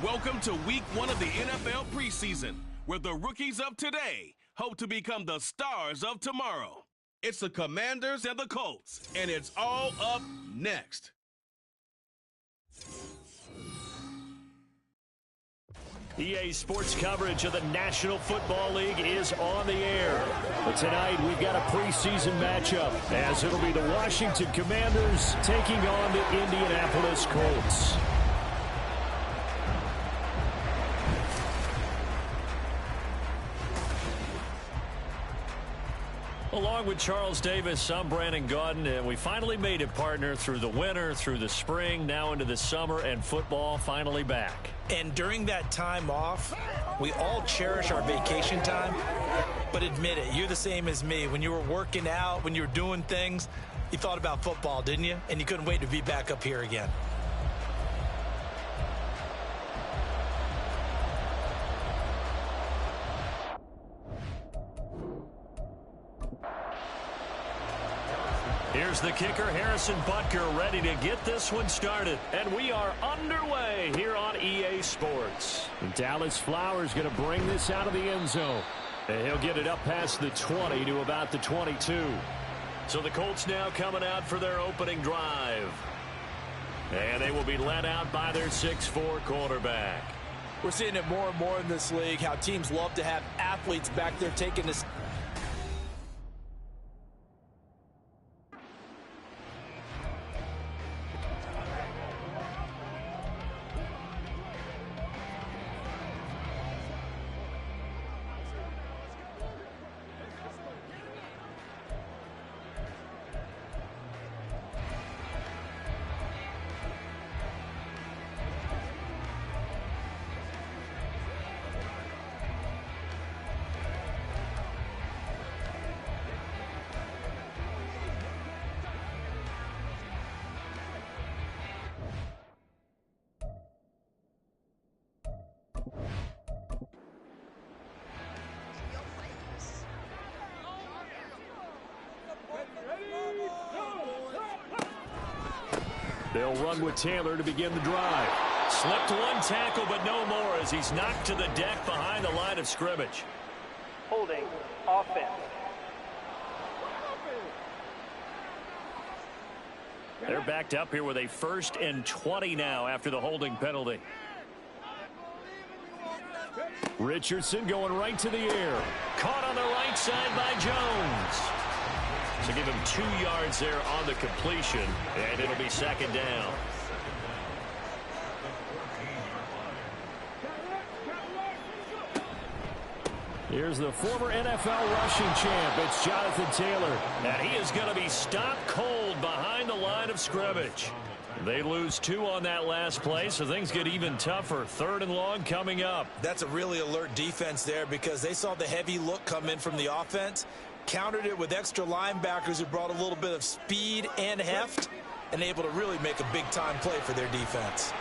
Welcome to week 1 of the NFL preseason, where the rookies of today hope to become the stars of tomorrow. It's the Commanders and the Colts, and it's all up next. EA Sports coverage of the National Football League is on the air. But tonight we've got a preseason matchup, as it'll be the Washington Commanders taking on the Indianapolis Colts. Along with Charles Davis, I'm Brandon Gaudin, and we finally made it, partner, through the winter, through the spring, now into the summer, and football finally back. And during that time off, we all cherish our vacation time, but admit it, you're the same as me. When you were working out, when you were doing things, you thought about football, didn't you? And you couldn't wait to be back up here again. Here's the kicker, Harrison Butker, ready to get this one started. And we are underway here on EA Sports. And Dallas Flowers going to bring this out of the end zone. And he'll get it up past the 20 to about the 22. So the Colts now coming out for their opening drive. And they will be led out by their 6'4" quarterback. We're seeing it more and more in this league, how teams love to have athletes back there taking this. They'll run with Taylor to begin the drive. Slipped one tackle, but no more as he's knocked to the deck behind the line of scrimmage. Holding offense. They're backed up here with a 1st and 20 now after the holding penalty. Richardson going right to the air. Caught on the right side by Jones. So give him 2 yards there on the completion, and it'll be 2nd down. Here's the former NFL rushing champ. It's Jonathan Taylor. And he is going to be stopped cold behind the line of scrimmage. They lose 2 on that last play, so things get even tougher. 3rd and long coming up. That's a really alert defense there because they saw the heavy look come in from the offense, countered it with extra linebackers who brought a little bit of speed and heft, and able to really make a big-time play for their defense.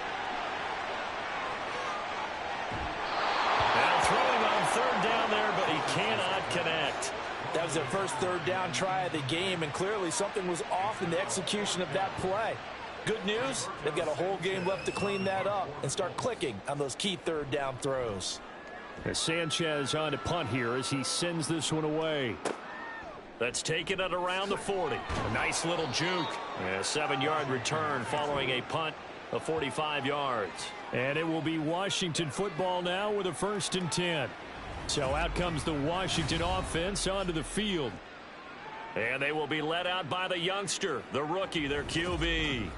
Now throwing on 3rd down there, but he cannot connect. That was their first 3rd down try of the game, and clearly something was off in the execution of that play. Good news, they've got a whole game left to clean that up and start clicking on those key 3rd down throws. Sanchez on to punt here as he sends this one away. That's taken at around the 40. A nice little juke. A 7-yard return following a punt of 45 yards. And it will be Washington football now with a 1st and 10. So out comes the Washington offense onto the field. And they will be led out by the youngster, the rookie, their QB.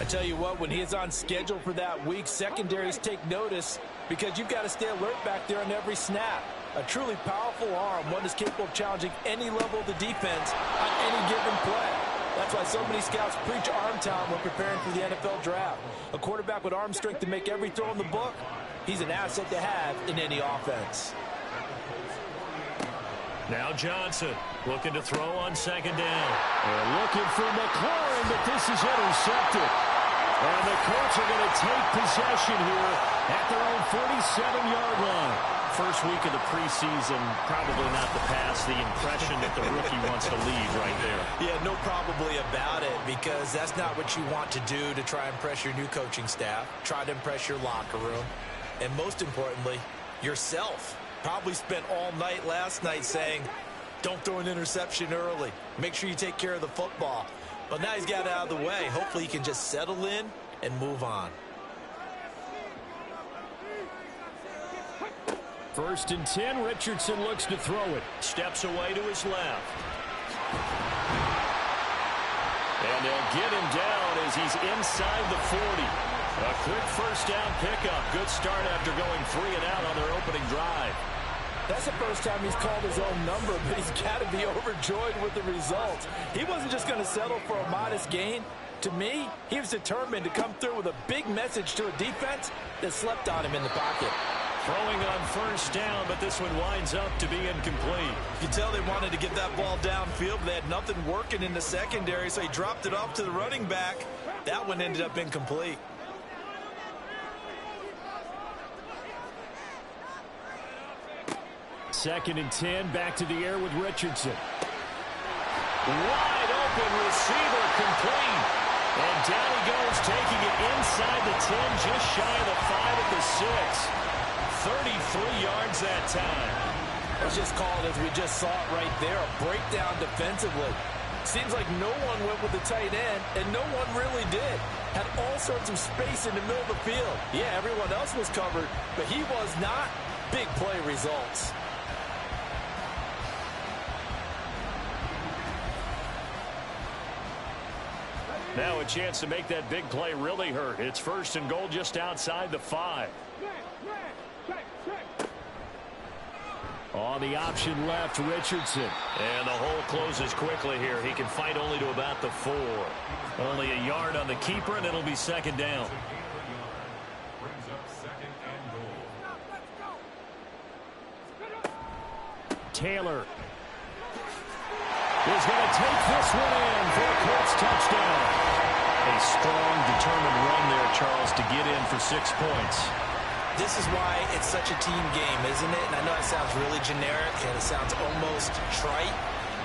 I tell you what, when he is on schedule for that week, secondaries take notice because you've got to stay alert back there on every snap. A truly powerful arm, one is capable of challenging any level of the defense on any given play. That's why so many scouts preach arm talent when preparing for the NFL draft. A quarterback with arm strength to make every throw in the book, he's an asset to have in any offense. Now Johnson looking to throw on 2nd down. And looking for McLaurin, but this is intercepted. And the Colts are going to take possession here at their own 47-yard line. First week of the preseason, probably not to pass the impression that the rookie wants to leave right there. Yeah, no probably about it, because that's not what you want to do to try and impress your new coaching staff. Try to impress your locker room. and most importantly, yourself. Probably spent all night last night saying, don't throw an interception early. Make sure you take care of the football. But now he's got it out of the way. Hopefully he can just settle in and move on. 1st and 10. Richardson looks to throw it. Steps away to his left. And they'll get him down as he's inside the 40. A quick first down pickup. Good start after going 3 and out on their opening drive. That's the first time he's called his own number, but he's got to be overjoyed with the results. He wasn't just going to settle for a modest gain. To me, he was determined to come through with a big message to a defense that slept on him in the pocket. Throwing on 1st down, but this one winds up to be incomplete. You can tell they wanted to get that ball downfield, but they had nothing working in the secondary, so he dropped it off to the running back. That one ended up incomplete. Second and 10, back to the air with Richardson. Wide open receiver, complete. And down he goes, taking it inside the 10, just shy of the 5 at the 6. 33 yards that time. Let's just call it as we just saw it right there, a breakdown defensively. Seems like no one went with the tight end, and no one really did. Had all sorts of space in the middle of the field. Yeah, everyone else was covered, but he was not. Big play results. Now a chance to make that big play really hurt. It's 1st and goal just outside the 5. On the option left, Richardson. And the hole closes quickly here. He can fight only to about the 4. Only a yard on the keeper, and it'll be 2nd down. Taylor is going to take this one in for a Colts touchdown. A strong, determined run there, Charles, to get in for 6 points. This is why it's such a team game, isn't it? And I know it sounds really generic and it sounds almost trite,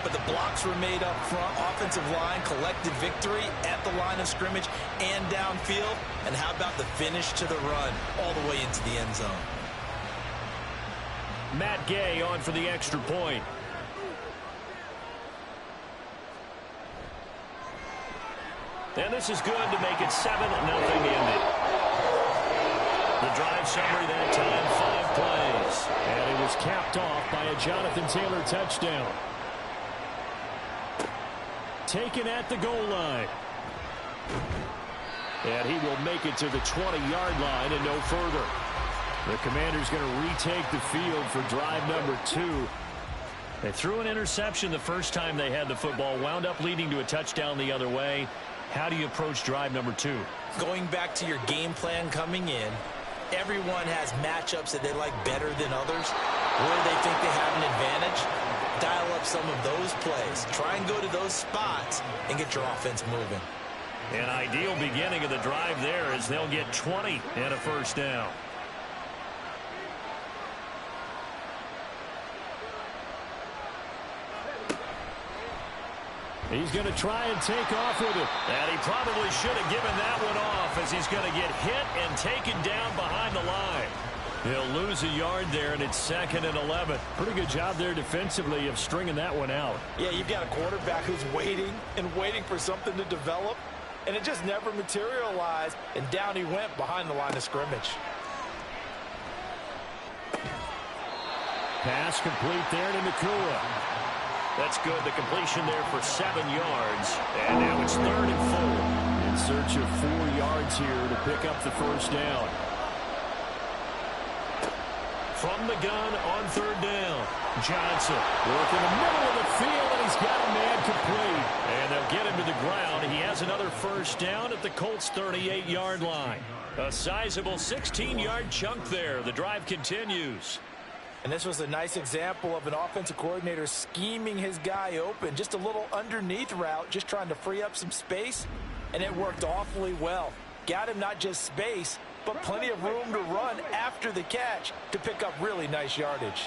but the blocks were made up front. Offensive line collected victory at the line of scrimmage and downfield. And how about the finish to the run all the way into the end zone? Matt Gay on for the extra point. And this is good to make it 7-0 Indy. The drive summary that time, 5 plays. And it was capped off by a Jonathan Taylor touchdown. Taken at the goal line. And he will make it to the 20-yard line and no further. The Commanders going to retake the field for drive number 2. They threw an interception the first time they had the football, wound up leading to a touchdown the other way. How do you approach drive number 2? Going back to your game plan coming in, everyone has matchups that they like better than others. Where they think they have an advantage, dial up some of those plays. Try and go to those spots and get your offense moving. An ideal beginning of the drive there as they'll get 20 and a first down. He's going to try and take off with it. And he probably should have given that one off as he's going to get hit and taken down behind the line. He'll lose a yard there, and it's 2nd and 11. Pretty good job there defensively of stringing that one out. Yeah, you've got a quarterback who's waiting and waiting for something to develop, and it just never materialized, and down he went behind the line of scrimmage. Pass complete there to Nakua. That's good. The completion there for 7 yards. And now it's 3rd and 4. In search of 4 yards here to pick up the first down. From the gun on 3rd down. Johnson working the middle of the field, and he's got a man complete. And they'll get him to the ground. He has another first down at the Colts' 38-yard line. A sizable 16-yard chunk there. The drive continues. And this was a nice example of an offensive coordinator scheming his guy open. Just a little underneath route, just trying to free up some space, and it worked awfully well. Got him not just space, but plenty of room to run after the catch to pick up really nice yardage.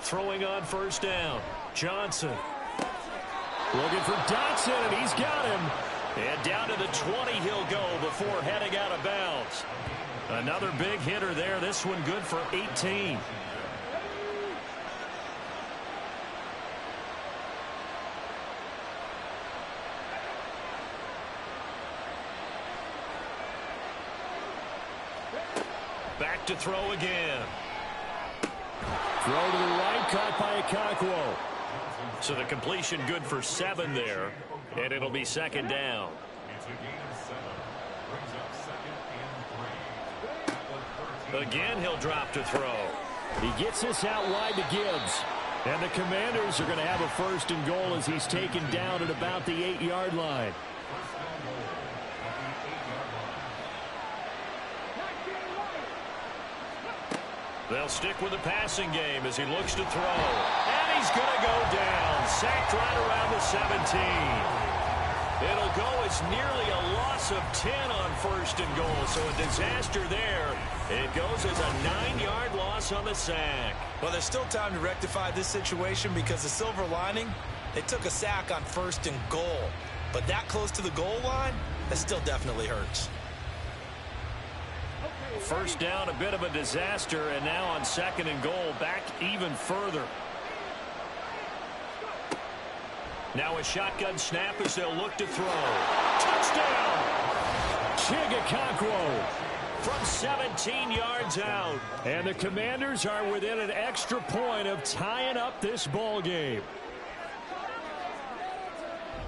Throwing on first down, Johnson. Looking for Dotson, and he's got him. And down to the 20 he'll go before heading out of bounds. Another big hitter there. This one good for 18. Back to throw again. Throw to the right, caught by Okonkwo. So the completion good for 7 there, and it'll be second down. Again, he'll drop to throw. He gets this out wide to Gibbs. And the Commanders are going to have a first and goal as he's taken down at about the 8-yard line. They'll stick with the passing game as he looks to throw. And he's going to go down. Sacked right around the 17. It'll go as nearly a loss of 10 on first and goal. So a disaster there. It goes as a 9-yard loss on the sack. Well, there's still time to rectify this situation because the silver lining, they took a sack on first and goal. But that close to the goal line, that still definitely hurts. First down, a bit of a disaster, and now on second and goal, back even further. Now a shotgun snap as they'll look to throw. Touchdown! Okonkwo from 17 yards out. And the Commanders are within an extra point of tying up this ball game.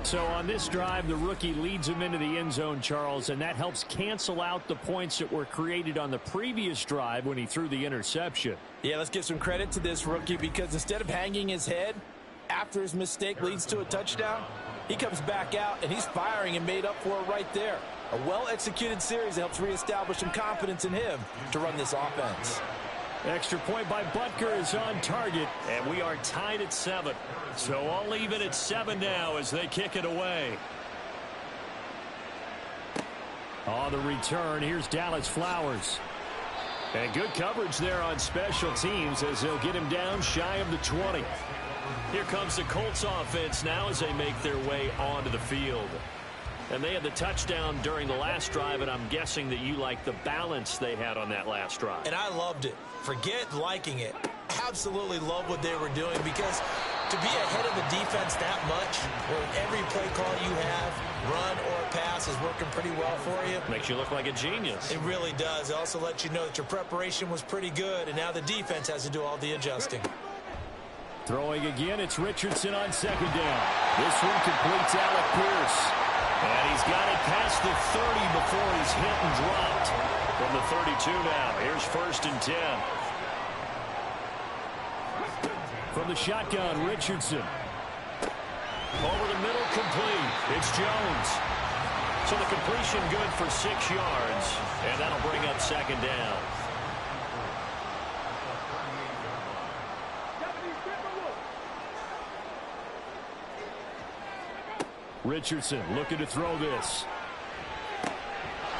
So on this drive, the rookie leads him into the end zone, Charles, and that helps cancel out the points that were created on the previous drive when he threw the interception. Yeah, let's give some credit to this rookie because instead of hanging his head after his mistake leads to a touchdown, he comes back out and he's firing and made up for it right there. A well-executed series helps reestablish some confidence in him to run this offense. Extra point by Butker is on target, and we are tied at 7. So I'll leave it at 7 now as they kick it away. On the return, here's Dallas Flowers. And good coverage there on special teams as they'll get him down shy of the 20. Here comes the Colts offense now as they make their way onto the field. And they had the touchdown during the last drive, and I'm guessing that you like the balance they had on that last drive. And I loved it. Forget liking it. Absolutely love what they were doing because to be ahead of the defense that much, where every play call you have, run or pass, is working pretty well for you. Makes you look like a genius. It really does. It also lets you know that your preparation was pretty good, and now the defense has to do all the adjusting. Throwing again, it's Richardson on second down. This one completes Alec Pierce. And he's got it past the 30 before he's hit and dropped. From the 32 now, here's first and 10. From the shotgun, Richardson. Over the middle, complete. It's Jones. So the completion good for 6 yards. And that'll bring up second down. Richardson looking to throw this.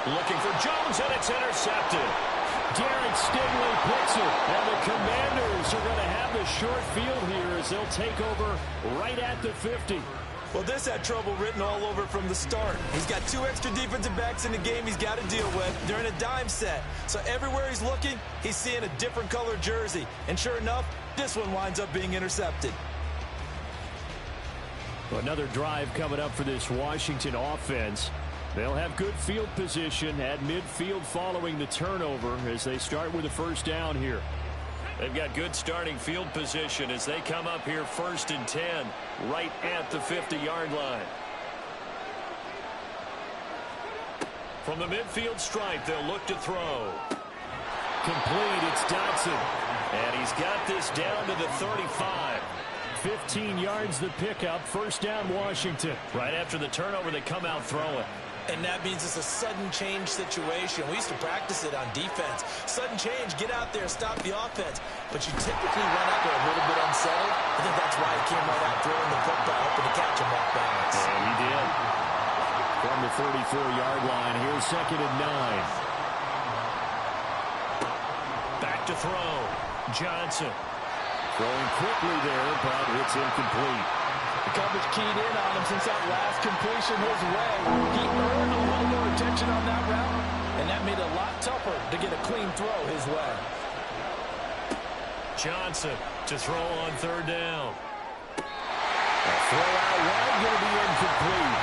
Looking for Jones, and it's intercepted. Derek Stingley picks it, and the Commanders are going to have the short field here as they'll take over right at the 50. Well, this had trouble written all over from the start. He's got 2 extra defensive backs in the game he's got to deal with during a dime set. So everywhere he's looking, he's seeing a different color jersey. And sure enough, this one winds up being intercepted. Another drive coming up for this Washington offense. They'll have good field position at midfield following the turnover as they start with a first down here. They've got good starting field position as they come up here first and 10 right at the 50-yard line. From the midfield stripe, they'll look to throw. Complete, it's Dotson. And he's got this down to the 35. 15 yards the pickup, first down Washington. Right after the turnover, they come out throwing. And that means it's a sudden change situation. We used to practice it on defense. Sudden change, get out there, stop the offense. But you typically run out there a little bit unsettled. I think that's why he came right out throwing the football, hoping to catch him off balance. And he did. From the 34-yard line, here's second and 9. Back to throw. Johnson. Throwing quickly there, but it's incomplete. The coverage keyed in on him since that last completion his way. He earned a little more attention on that route, and that made it a lot tougher to get a clean throw his way. Johnson to throw on third down. A throw out wide, going to be incomplete.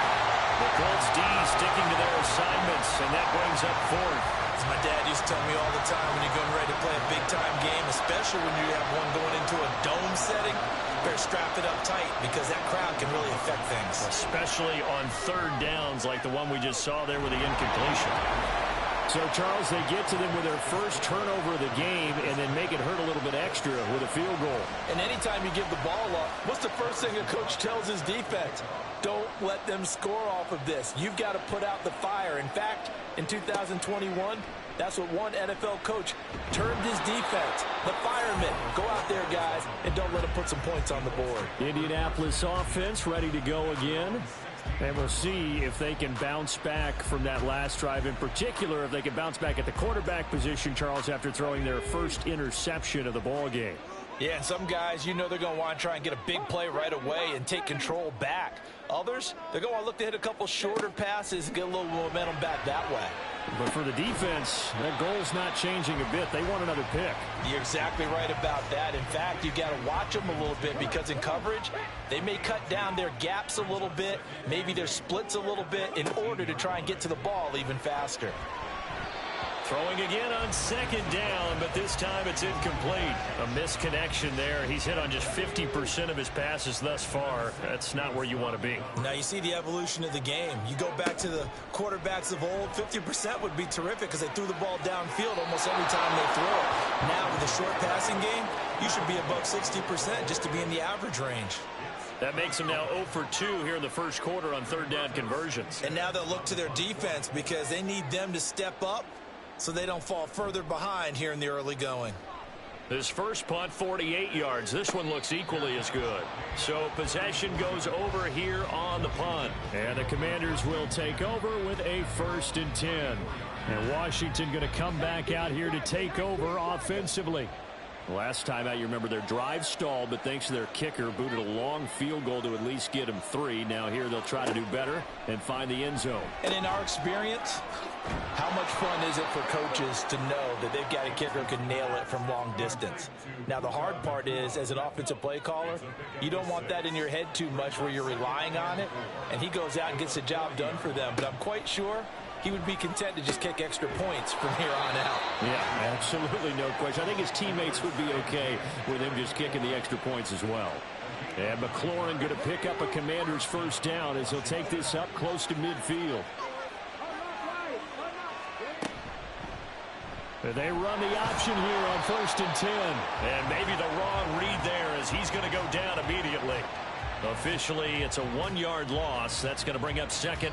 The Colts D sticking to their assignments, and that brings up fourth. As my dad used to tell me all the time, when you're getting ready to play a big-time game, especially when you have one going into a dome setting, better strap it up tight because that crowd can really affect things. Especially on third downs like the one we just saw there with the incompletion. So, Charles, they get to them with their first turnover of the game and then make it hurt a little bit extra with a field goal. And anytime you give the ball up, what's the first thing a coach tells his defense? Don't let them score off of this. You've got to put out the fire. In fact, in 2021, that's what one NFL coach termed his defense, the firemen. Go out there, guys, and don't let them put some points on the board. Indianapolis offense ready to go again. And we'll see if they can bounce back from that last drive, in particular if they can bounce back at the quarterback position, Charles, after throwing their first interception of the ball game. Yeah, and some guys, you know they're going to want to try and get a big play right away and take control back. Others, they're going to want to look to hit a couple shorter passes and get a little momentum back that way. But for the defense, that goal's not changing a bit. They want another pick. You're exactly right about that. In fact, you've got to watch them a little bit because in coverage, they may cut down their gaps a little bit, maybe their splits a little bit in order to try and get to the ball even faster. Throwing again on second down, but this time it's incomplete. A misconnection there. He's hit on just 50% of his passes thus far. That's not where you want to be. Now you see the evolution of the game. You go back to the quarterbacks of old, 50% would be terrific because they threw the ball downfield almost every time they throw it. Now with the short passing game, you should be above 60% just to be in the average range. That makes them now 0 for 2 here in the first quarter on third down conversions. And now they'll look to their defense because they need them to step up so they don't fall further behind here in the early going. This first punt, 48 yards. This one looks equally as good. So possession goes over here on the punt. And the Commanders will take over with a 1st and 10. And Washington going to come back out here to take over offensively. Last time out, you remember their drive stalled, but thanks to their kicker, booted a long field goal to at least get them 3. Now here they'll try to do better and find the end zone. And in our experience, how much fun is it for coaches to know that they've got a kicker who can nail it from long distance? Now, the hard part is, as an offensive play caller, you don't want that in your head too much where you're relying on it, and he goes out and gets the job done for them. But I'm quite sure he would be content to just kick extra points from here on out. Yeah, absolutely no question. I think his teammates would be okay with him just kicking the extra points as well. And McLaurin going to pick up a Commander's first down as he'll take this up close to midfield. They run the option here on 1st and 10. And maybe the wrong read there as he's going to go down immediately. Officially, it's a 1-yard loss. That's going to bring up second.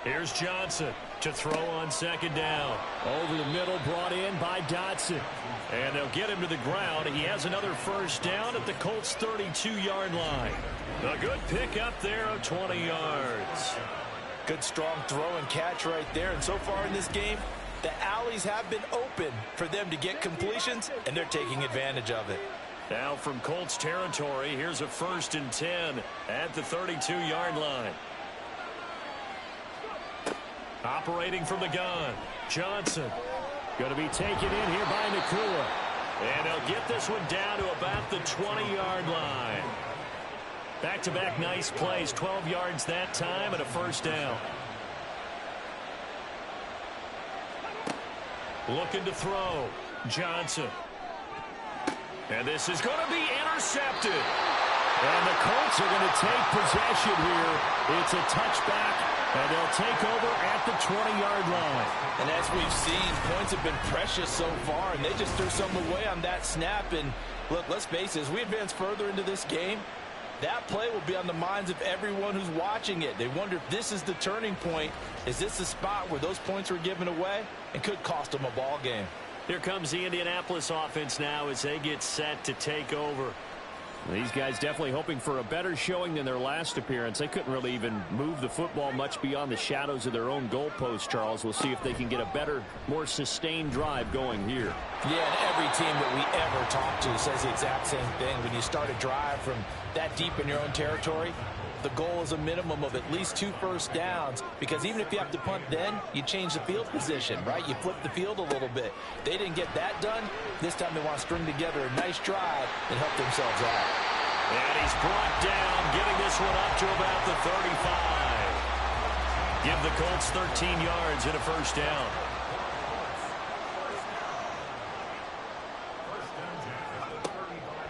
Here's Johnson to throw on second down. Over the middle, brought in by Dotson. And they'll get him to the ground. He has another first down at the Colts' 32-yard line. A good pickup there of 20 yards. Good strong throw and catch right there. And so far in this game, the alleys have been open for them to get completions, and they're taking advantage of it. Now from Colts territory, here's a 1st and 10 at the 32-yard line. Operating from the gun, Johnson. Going to be taken in here by Nakua. And they'll get this one down to about the 20-yard line. Back-to-back nice plays, 12 yards that time and a first down. Looking to throw, Johnson. And this is going to be intercepted. And the Colts are going to take possession here. It's a touchback, and they'll take over at the 20-yard line. And as we've seen, points have been precious so far, and they just threw some away on that snap. And look, let's face it, as we advance further into this game, that play will be on the minds of everyone who's watching it. They wonder if this is the turning point. Is this the spot where those points were given away and could cost them a ball game? Here comes the Indianapolis offense now as they get set to take over. These guys definitely hoping for a better showing than their last appearance. They couldn't really even move the football much beyond the shadows of their own goalpost, Charles. We'll see if they can get a better, more sustained drive going here. Yeah, and every team that we ever talk to says the exact same thing. When you start a drive from that deep in your own territory, the goal is a minimum of at least 2 first downs, because even if you have to punt then, you change the field position, right? You flip the field a little bit. They didn't get that done. This time they want to string together a nice drive and help themselves out. And he's brought down, getting this one up to about the 35. Give the Colts 13 yards and a first down.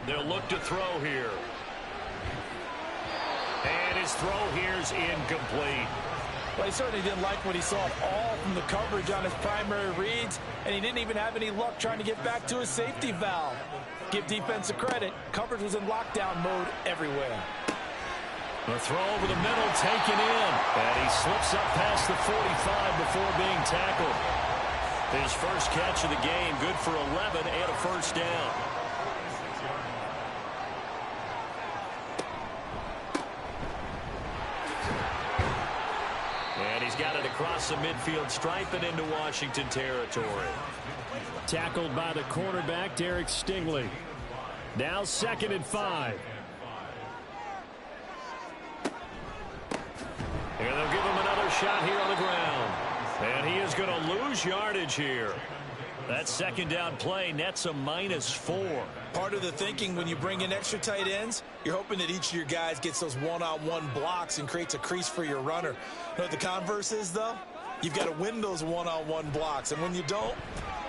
They'll look to throw here. And his throw here's incomplete. Well, he certainly didn't like what he saw at all from the coverage on his primary reads, and he didn't even have any luck trying to get back to his safety valve. Give defense a credit. Coverage was in lockdown mode everywhere. The throw over the middle taken in. And he slips up past the 45 before being tackled. His first catch of the game, good for 11 and a first down. And he's got it across the midfield stripe and into Washington territory. Tackled by the cornerback, Derek Stingley. Now 2nd and 5. And they'll give him another shot here on the ground. And he is going to lose yardage here. That second down play nets a -4. Part of the thinking when you bring in extra tight ends, you're hoping that each of your guys gets those one-on-one blocks and creates a crease for your runner. You know what the converse is, though? You've got to win those one-on-one blocks, and when you don't,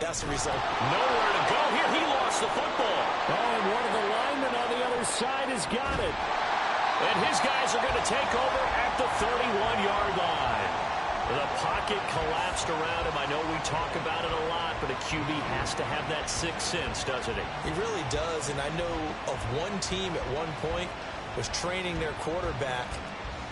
that's the result. Nowhere to go here. He lost the football. Oh, and one of the linemen on the other side has got it. And his guys are going to take over at the 31-yard line. The pocket collapsed around him. I know we talk about it a lot, but a QB has to have that sixth sense, doesn't he? He really does, and I know of one team at one point was training their quarterback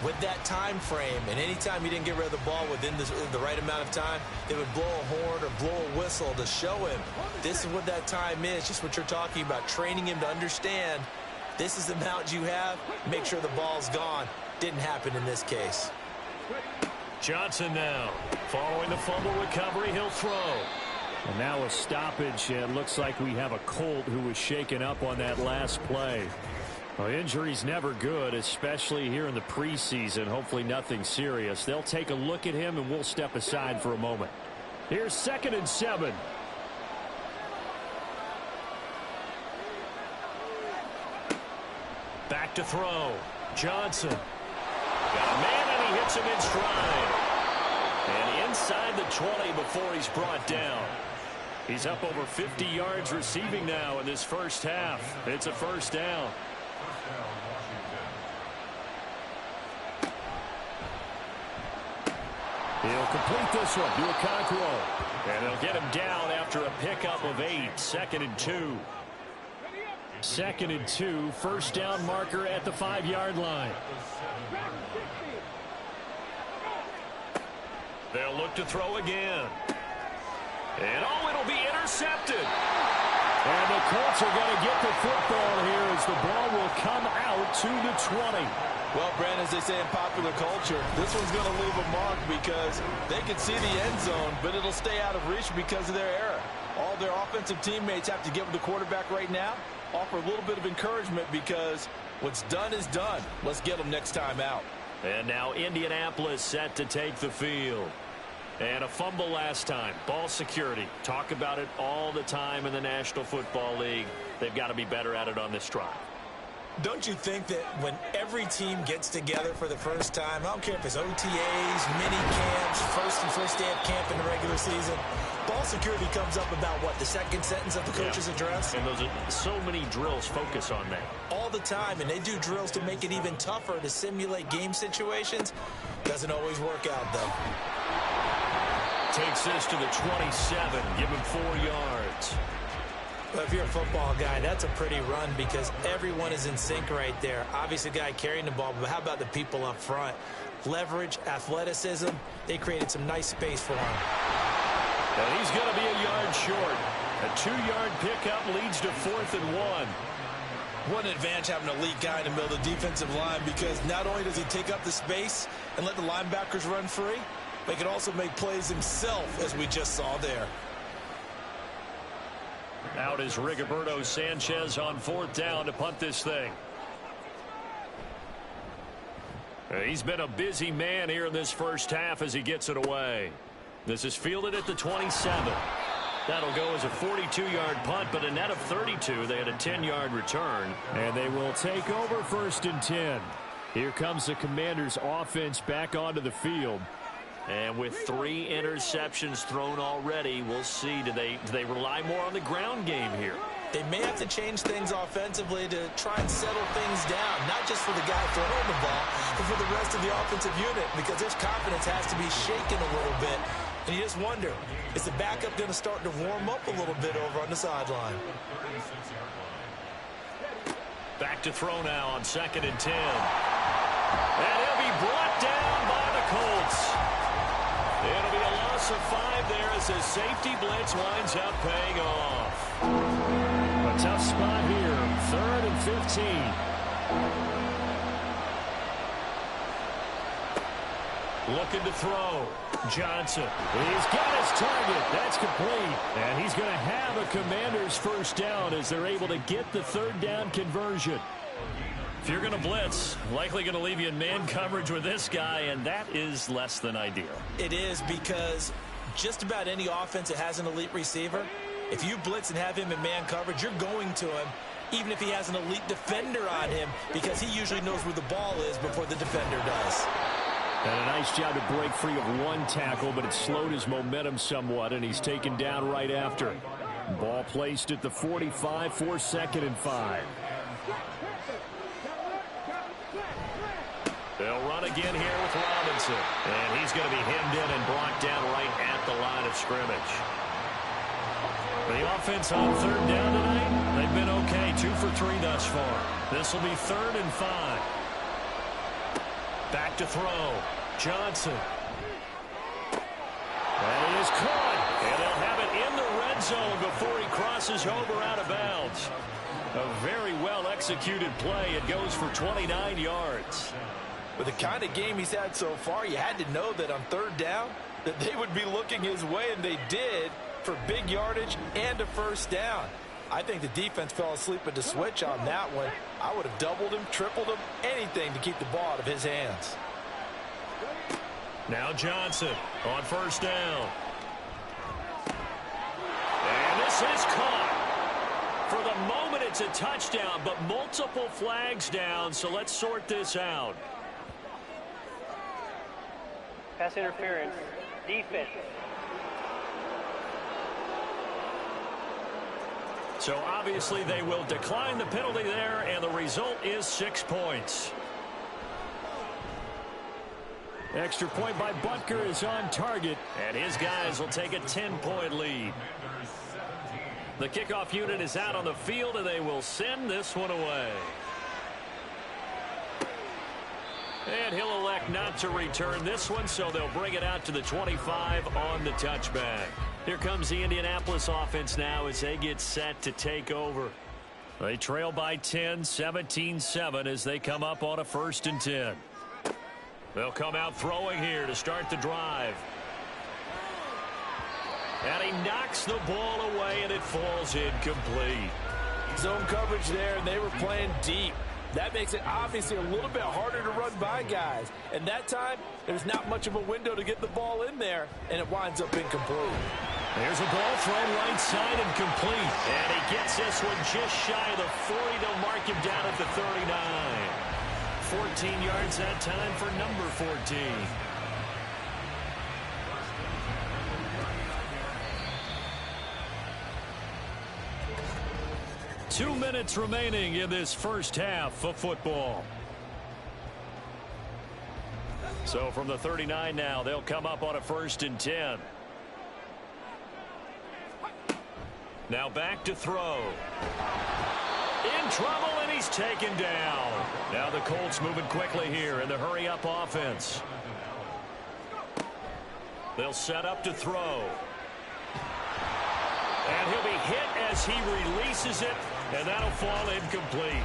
with that time frame, and anytime he didn't get rid of the ball within the right amount of time, they would blow a horn or blow a whistle to show him this is what that time is, just what you're talking about, training him to understand this is the amount you have, make sure the ball's gone. Didn't happen in this case. Johnson now, following the fumble recovery, he'll throw. And now a stoppage, and looks like we have a Colt who was shaken up on that last play. Well, injury's never good, especially here in the preseason. Hopefully nothing serious. They'll take a look at him, and we'll step aside for a moment. Here's 2nd and 7. Back to throw. Johnson. Got a man, and he hits him in stride. And inside the 20 before he's brought down. He's up over 50 yards receiving now in this first half. It's a first down. He'll complete this one to Okonkwo. And they'll get him down after a pickup of 8. 2nd and 2. 2nd and 2. First down marker at the 5-yard line. They'll look to throw again. And, it'll be intercepted. And the Colts are going to get the football here as the ball will come out to the 20. Well, Brandon, as they say in popular culture, this one's going to leave a mark because they can see the end zone, but it'll stay out of reach because of their error. All their offensive teammates have to get with the quarterback right now, offer a little bit of encouragement because what's done is done. Let's get them next time out. And now Indianapolis set to take the field. And a fumble last time. Ball security. Talk about it all the time in the National Football League. They've got to be better at it on this drive. Don't you think that when every team gets together for the first time, I don't care if it's OTAs, mini camps, first day of camp in the regular season, ball security comes up about what, the second sentence of the coach's address? And those are so many drills focus on that. All the time, and they do drills to make it even tougher to simulate game situations. Doesn't always work out, though. Takes this to the 27, give him 4 yards. Well, if you're a football guy, that's a pretty run because everyone is in sync right there. Obviously, the guy carrying the ball, but how about the people up front? Leverage, athleticism, they created some nice space for him. And he's going to be a yard short. A 2-yard pickup leads to 4th and 1. What an advantage having an elite guy in the middle of the defensive line because not only does he take up the space and let the linebackers run free, but he can also make plays himself, as we just saw there. Out is Rigoberto Sanchez on 4th down to punt this thing. He's been a busy man here in this first half as he gets it away. This is fielded at the 27. That'll go as a 42-yard punt, but a net of 32. They had a 10-yard return. And they will take over 1st and 10. Here comes the Commanders' offense back onto the field. And with 3 interceptions thrown already, we'll see. Do they rely more on the ground game here? They may have to change things offensively to try and settle things down, not just for the guy throwing the ball, but for the rest of the offensive unit, because their confidence has to be shaken a little bit. And you just wonder, is the backup going to start to warm up a little bit over on the sideline? Back to throw now on 2nd and 10. And he'll be brought down by the Colts. It'll be a loss of 5 there as the safety blitz winds up paying off. A tough spot here. 3rd and 15. Looking to throw. Johnson. He's got his target. That's complete. And he's going to have a Commander's 1st down as they're able to get the 3rd down conversion. If you're going to blitz, likely going to leave you in man coverage with this guy, and that is less than ideal. It is because just about any offense that has an elite receiver, if you blitz and have him in man coverage, you're going to him, even if he has an elite defender on him, because he usually knows where the ball is before the defender does. And a nice job to break free of 1 tackle, but it slowed his momentum somewhat, and he's taken down right after. Ball placed at the 45 for 2nd and 5. They'll run again here with Robinson. And he's going to be hemmed in and brought down right at the line of scrimmage. The offense on 3rd down tonight, they've been okay. 2 for 3 thus far. This will be 3rd and 5. Back to throw. Johnson. And it is caught. And they'll have it in the red zone before he crosses over out of bounds. A very well-executed play. It goes for 29 yards. With the kind of game he's had so far, you had to know that on 3rd down that they would be looking his way, and they did, for big yardage and a 1st down. I think the defense fell asleep at the switch on that one. I would have doubled him, tripled him, anything to keep the ball out of his hands. Now Johnson on 1st down. And this is caught. For the moment, it's a touchdown, but multiple flags down, so let's sort this out. Pass interference. Defense. So obviously they will decline the penalty there, and the result is 6 points. Extra point by Butker is on target. And his guys will take a 10-point lead. The kickoff unit is out on the field, and they will send this one away. And he'll elect not to return this one, so they'll bring it out to the 25 on the touchback. Here comes the Indianapolis offense now as they get set to take over. They trail by 10, 17-7 as they come up on a 1st and 10. They'll come out throwing here to start the drive. And he knocks the ball away, and it falls incomplete. Zone coverage there, and they were playing deep. That makes it obviously a little bit harder to run by guys. And that time, there's not much of a window to get the ball in there, and it winds up incomplete. There's a ball thrown right side and complete. And he gets this one just shy of the 40. They'll mark him down at the 39. 14 yards that time for number 14. Two minutes remaining in this first half of football. So from the 39 now, they'll come up on a 1st and 10. Now back to throw. In trouble, and he's taken down. Now the Colts moving quickly here in the hurry-up offense. They'll set up to throw. And he'll be hit as he releases it, and that'll fall incomplete.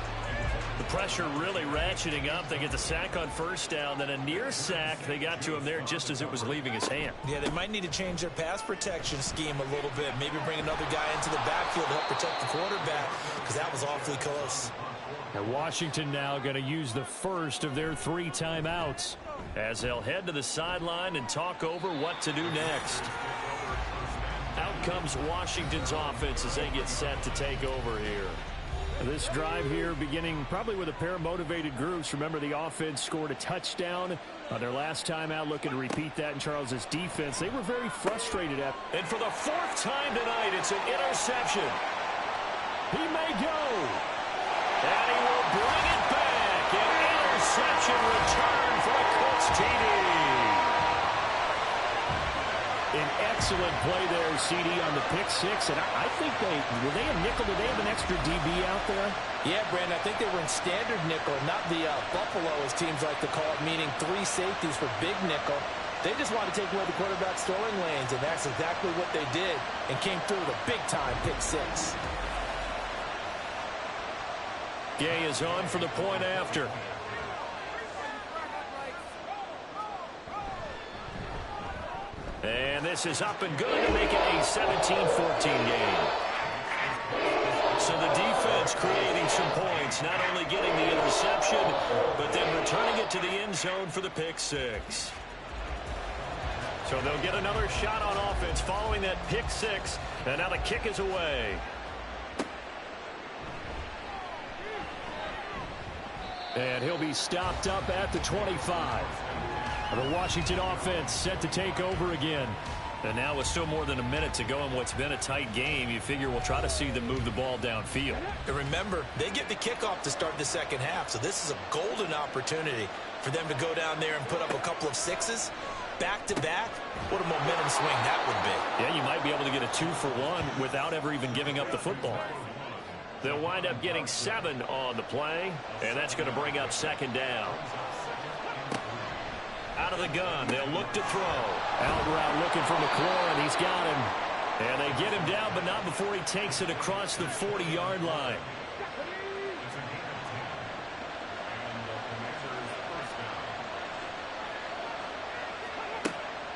The pressure really ratcheting up. They get the sack on 1st down, then a near sack. They got to him there just as it was leaving his hand. Yeah, they might need to change their pass protection scheme a little bit. Maybe bring another guy into the backfield to help protect the quarterback, because that was awfully close. And Washington now going to use the first of their 3 timeouts as they'll head to the sideline and talk over what to do next. Out comes Washington's offense as they get set to take over here. This drive here beginning probably with a pair of motivated groups. Remember, the offense scored a touchdown on their last time out, looking to repeat that in Charles's defense. They were very frustrated at. And for the 4th time tonight, it's an interception. He may go. And he will bring it back. An interception return for the Colts TD. An excellent play there, CD, on the pick 6. And I think were they a nickel? Did they have an extra DB out there? Yeah, Brandon, I think they were in standard nickel, not the Buffalo, as teams like to call it, meaning 3 safeties for big nickel. They just wanted to take away the quarterback's throwing lanes, and that's exactly what they did, and came through with a big-time pick 6. Gay is on for the point after. And this is up and good to make it a 17-14 game. So the defense creating some points, not only getting the interception, but then returning it to the end zone for the pick 6. So they'll get another shot on offense following that pick 6, and now the kick is away. And he'll be stopped up at the 25. The Washington offense set to take over again. And now with still more than a minute to go in what's been a tight game, you figure we'll try to see them move the ball downfield. And remember, they get the kickoff to start the second half, so this is a golden opportunity for them to go down there and put up a couple of 6s back-to-back. What a momentum swing that would be. Yeah, you might be able to get a 2-for-1 without ever even giving up the football. They'll wind up getting 7 on the play, and that's going to bring up 2nd down. Out of the gun, they'll look to throw. Out route looking for McLaurin. He's got him. And they get him down, but not before he takes it across the 40-yard line.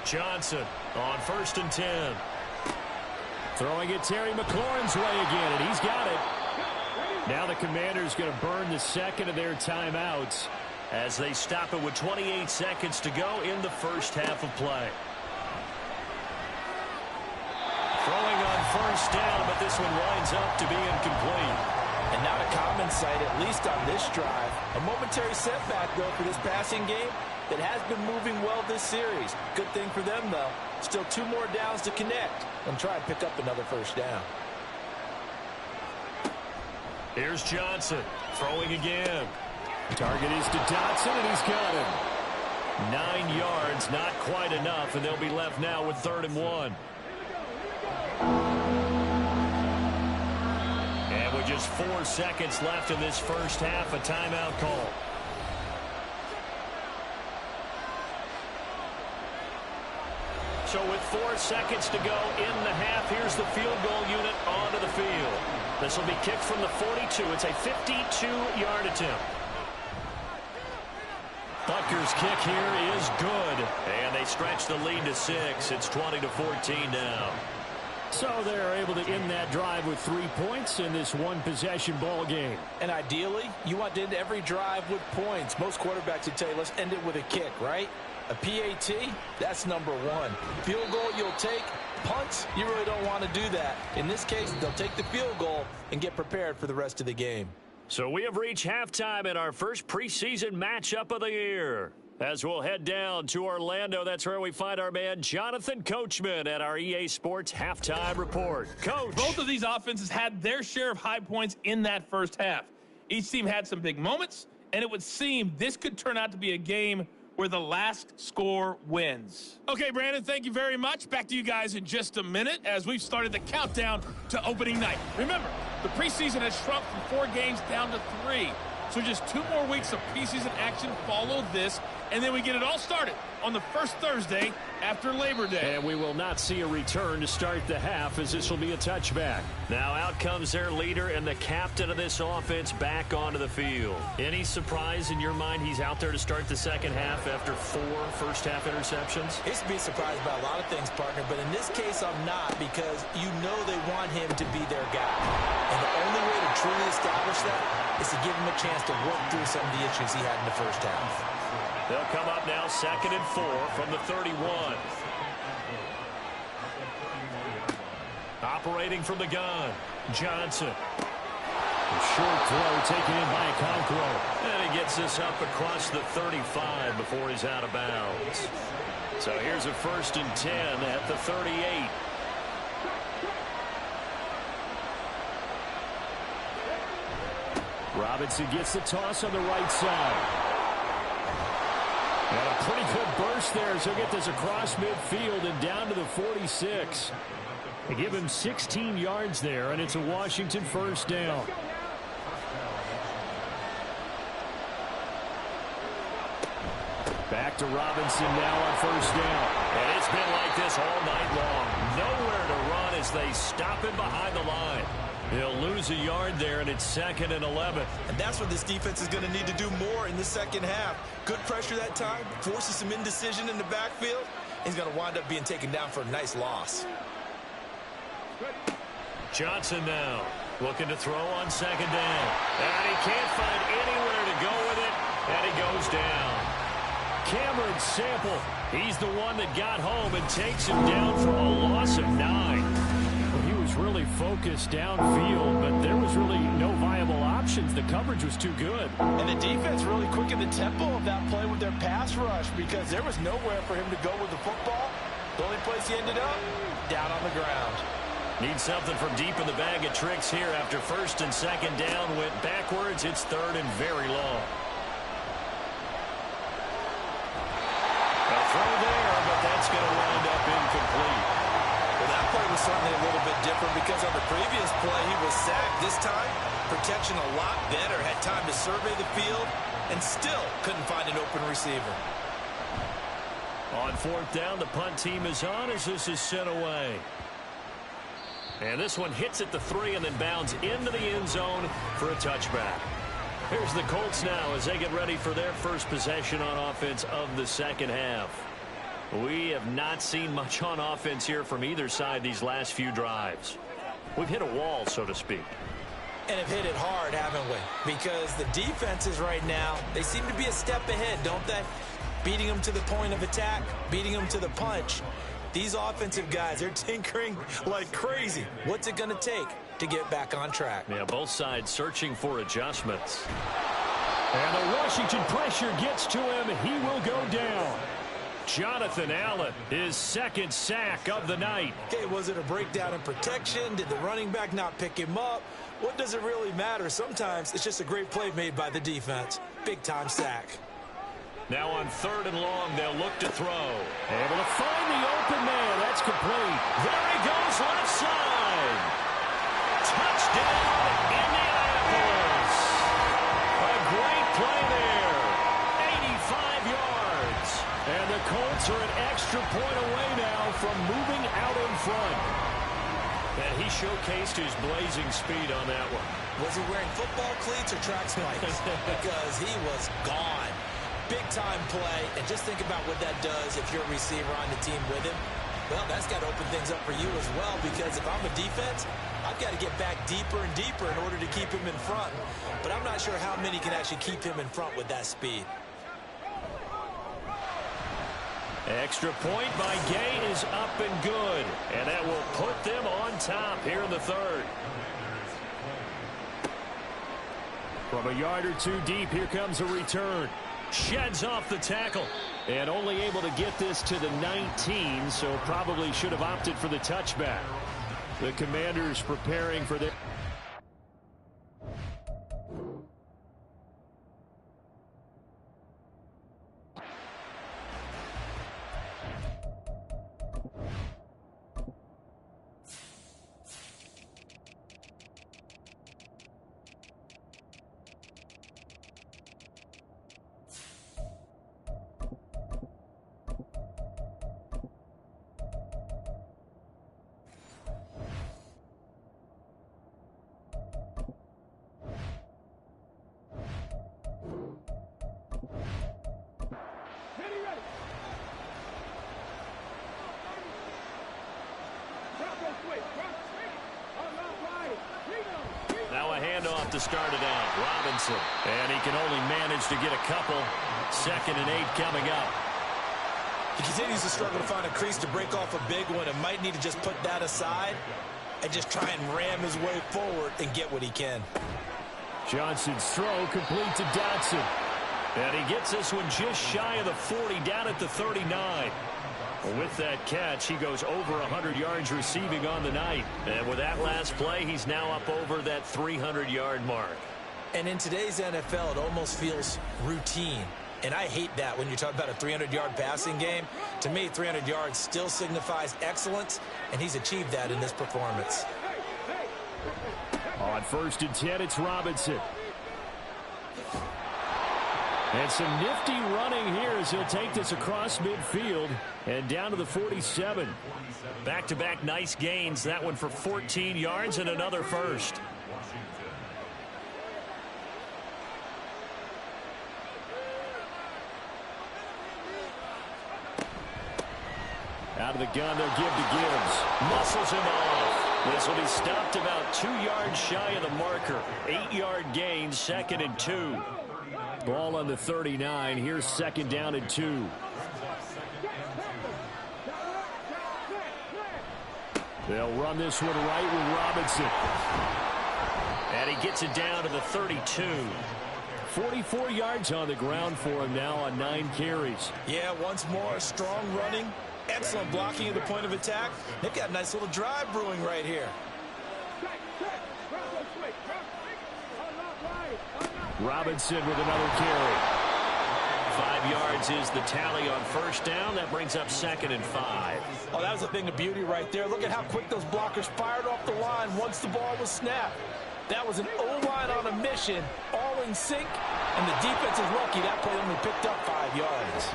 Johnson on 1st and 10. Throwing it Terry McLaurin's way again, and he's got it. Now the Commanders going to burn the 2nd of their timeouts as they stop it with 28 seconds to go in the first half of play. Throwing on 1st down, but this one winds up to be incomplete. And not a common sight, at least on this drive. A momentary setback, though, for this passing game that has been moving well this series. Good thing for them, though. Still 2 more downs to connect and try and pick up another 1st down. Here's Johnson throwing again. Target is to Dotson, and he's got him. 9 yards, not quite enough, and they'll be left now with 3rd and 1. And with just 4 seconds left in this first half, a timeout call. So with 4 seconds to go in the half, here's the field goal unit onto the field. This will be kicked from the 42. It's a 52-yard attempt. Butker's kick here is good. And they stretch the lead to 6. It's 20-14 now. So they're able to end that drive with 3 points in this one-possession ball game. And ideally, you want to end every drive with points. Most quarterbacks would tell you, let's end it with a kick, right? A PAT, that's number 1. Field goal, you'll take. Punts, you really don't want to do that. In this case, they'll take the field goal and get prepared for the rest of the game. So we have reached halftime in our first preseason matchup of the year. As we'll head down to Orlando, that's where we find our man Jonathan Coachman at our EA Sports Halftime Report. Coach. Both of these offenses had their share of high points in that first half. Each team had some big moments, and it would seem this could turn out to be a game where the last score wins. Okay, Brandon, thank you very much. Back to you guys in just a minute as we've started the countdown to opening night. Remember, the preseason has shrunk from 4 games down to 3. So just 2 more weeks of preseason action follow this, and then we get it all started on the first Thursday after Labor Day. And we will not see a return to start the half, as this will be a touchback. Now out comes their leader and the captain of this offense back onto the field. Any surprise in your mind he's out there to start the second half after 4 first-half interceptions? It's to be surprised by a lot of things, partner, but in this case I'm not, because you know they want him to be their guy. And the only way to truly establish that is to give him a chance to work through some of the issues he had in the first half. They'll come up now 2nd and 4 from the 31. Operating from the gun, Johnson. A short throw taken in by Okonkwo. And he gets this up across the 35 before he's out of bounds. So here's a 1st and 10 at the 38. Robinson gets the toss on the right side. And a pretty good burst there, so he'll get this across midfield and down to the 46. They give him 16 yards there, and it's a Washington first down. Back to Robinson now on first down. And it's been like this all night long. Nowhere to run as they stop him behind the line. They'll lose a yard there, and it's 2nd and 11. And that's what this defense is going to need to do more in the second half. Good pressure that time, forces some indecision in the backfield. He's going to wind up being taken down for a nice loss. Johnson now looking to throw on 2nd down. And he can't find anywhere to go with it, and he goes down. Cameron Sample, he's the one that got home and takes him down for a loss of 9. He was really focused downfield, but there was really no viable options. The coverage was too good. And the defense really quickened the tempo of that play with their pass rush, because there was nowhere for him to go with the football. The only place he ended up, down on the ground. Need something from deep in the bag of tricks here after 1st and 2nd down. Went backwards. It's 3rd and very long. A throw there, but that's going to wind up incomplete. Well, that play was certainly a little bit different because on the previous play he was sacked. This time, protection a lot better. Had time to survey the field and still couldn't find an open receiver. On 4th down, the punt team is on as this is sent away. And this one hits at the 3 and then bounds into the end zone for a touchback. Here's the Colts now as they get ready for their first possession on offense of the second half. We have not seen much on offense here from either side these last few drives. We've hit a wall, so to speak. And have hit it hard, haven't we? Because the defenses right now, they seem to be a step ahead, don't they? Beating them to the point of attack, beating them to the punch. These offensive guys, they're tinkering like crazy. What's it going to take to get back on track? Yeah, both sides searching for adjustments. And the Washington pressure gets to him. He will go down. Jonathan Allen, his 2nd sack of the night. Okay, was it a breakdown in protection? Did the running back not pick him up? What does it really matter? Sometimes it's just a great play made by the defense. Big-time sack. Now on 3rd and long, they'll look to throw. Able to find the open man. That's complete. There he goes, left side. Touchdown, Indianapolis. A great play there. 85 yards. And the Colts are an extra point away now from moving out in front. And he showcased his blazing speed on that one. Was he wearing football cleats or track spikes? Because he was gone. Big-time play. And just think about what that does if you're a receiver on the team with him. Well, that's got to open things up for you as well, because if I'm a defense, I've got to get back deeper and deeper in order to keep him in front. But I'm not sure how many can actually keep him in front with that speed. Extra point by Gay is up and good. And that will put them on top here in the third. From a yard or two deep, here comes a return. Sheds off the tackle. And only able to get this to the 19, so probably should have opted for the touchback. The Commanders preparing for their... Now a handoff to start it out. Robinson. And he can only manage to get a couple. 2nd and 8 coming up. He continues to struggle to find a crease to break off a big one, and might need to just put that aside and just try and ram his way forward and get what he can. Johnson's throw complete to Dotson. And he gets this one just shy of the 40, down at the 39. With that catch, he goes over 100 yards receiving on the night. And with that last play, he's now up over that 300-yard mark. And in today's NFL, it almost feels routine. And I hate that when you talk about a 300-yard passing game. To me, 300 yards still signifies excellence, and he's achieved that in this performance. On 1st and 10, it's Robinson. And some nifty running here as he'll take this across midfield and down to the 47. Back-to-back nice gains. That one for 14 yards and another first. Out of the gun, they'll give to Gibbs. Muscles him off. This will be stopped about 2 yards shy of the marker. 8-yard gain, 2nd and 2. Ball on the 39. Here's 2nd down and 2. They'll run this one right with Robinson. And he gets it down to the 32. 44 yards on the ground for him now on 9 carries. Yeah, once more, strong running, excellent blocking at the point of attack. They've got a nice little drive brewing right here. Robinson with another carry. 5 yards is the tally on 1st down. That brings up 2nd and 5. Oh, that was a thing of beauty right there. Look at how quick those blockers fired off the line once the ball was snapped. That was an O-line on a mission, all in sync, and the defense is lucky that play only picked up 5 yards.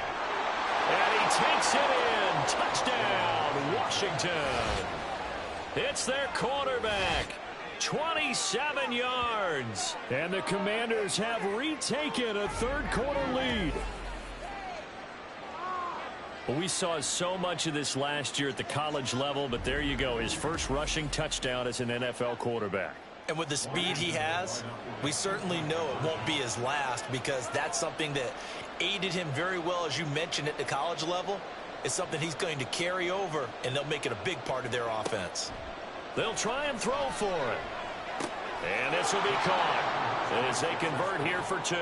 And he takes it in. Touchdown, Washington. It's their quarterback. 27 yards. And the Commanders have retaken a 3rd quarter lead. Well, we saw so much of this last year at the college level, but there you go. His first rushing touchdown as an NFL quarterback. And with the speed he has, we certainly know it won't be his last, because that's something that aided him very well, as you mentioned, at the college level. It's something he's going to carry over, and they'll make it a big part of their offense. They'll try and throw for it. And this will be caught as they convert here for 2.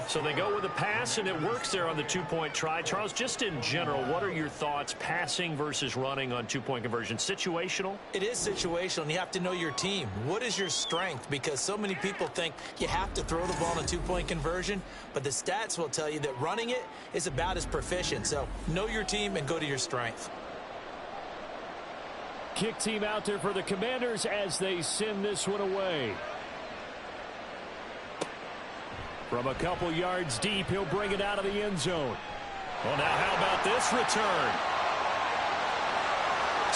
So they go with a pass, and it works there on the 2-point try. Charles, just in general, what are your thoughts passing versus running on 2-point conversion? Situational? It is situational, and you have to know your team. What is your strength? Because so many people think you have to throw the ball in a 2-point conversion, but the stats will tell you that running it is about as proficient. So know your team and go to your strength. Kick team out there for the Commanders as they send this one away. From a couple yards deep, he'll bring it out of the end zone. Well, now how about this return?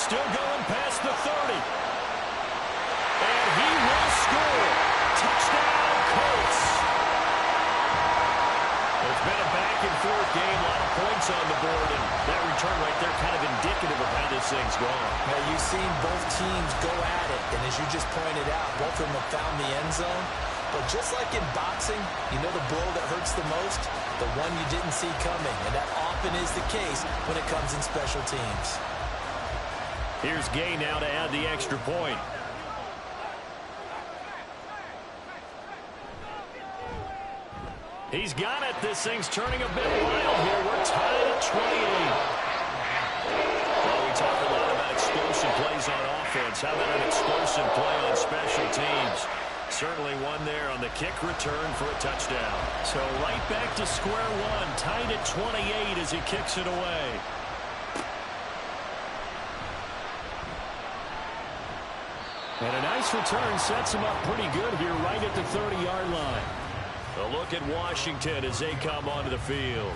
Still going past the 30. And he will score. Touchdown, Colts. It's been a back-and-forth game, a lot of points on the board, and that return right there kind of indicative of how this thing's gone. Now, you've seen both teams go at it, and as you just pointed out, both of them have found the end zone. But just like in boxing, you know the blow that hurts the most? The one you didn't see coming, and that often is the case when it comes in special teams. Here's Gay now to add the extra point. He's got it. This thing's turning a bit wild here. We're tied at 28. Well, we talk a lot about explosive plays on offense. How about an explosive play on special teams? Certainly one there on the kick return for a touchdown. So right back to square one, tied at 28 as he kicks it away. And a nice return sets him up pretty good here right at the 30-yard line. A look at Washington as they come onto the field.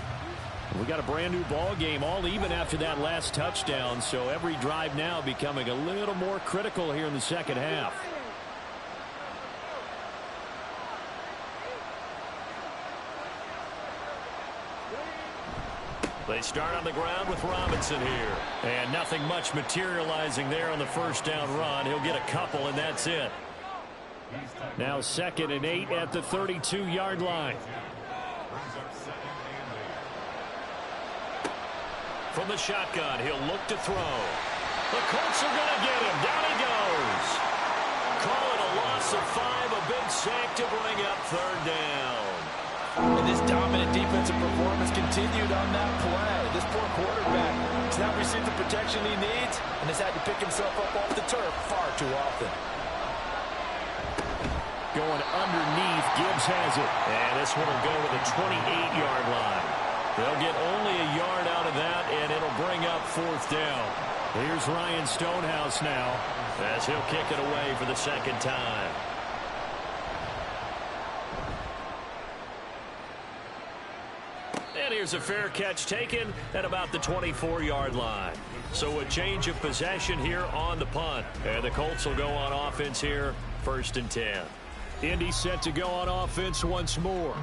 We got a brand new ball game, all even after that last touchdown, so every drive now becoming a little more critical here in the second half. They start on the ground with Robinson here. And nothing much materializing there on the first down run. He'll get a couple, and that's it. Now 2nd and 8 at the 32-yard line. From the shotgun, he'll look to throw. The Colts are going to get him. Down he goes. Call it a loss of 5, a big sack to bring up 3rd down. And this dominant defensive performance continued on that play. This poor quarterback has not received the protection he needs and has had to pick himself up off the turf far too often. Going underneath, Gibbs has it. And this one will go to the 28-yard line. They'll get only a yard out of that, and it'll bring up 4th down. Here's Ryan Stonehouse now, as he'll kick it away for the 2nd time. And here's a fair catch taken at about the 24-yard line. So a change of possession here on the punt. And the Colts will go on offense here, 1st and 10. Indy set to go on offense once more.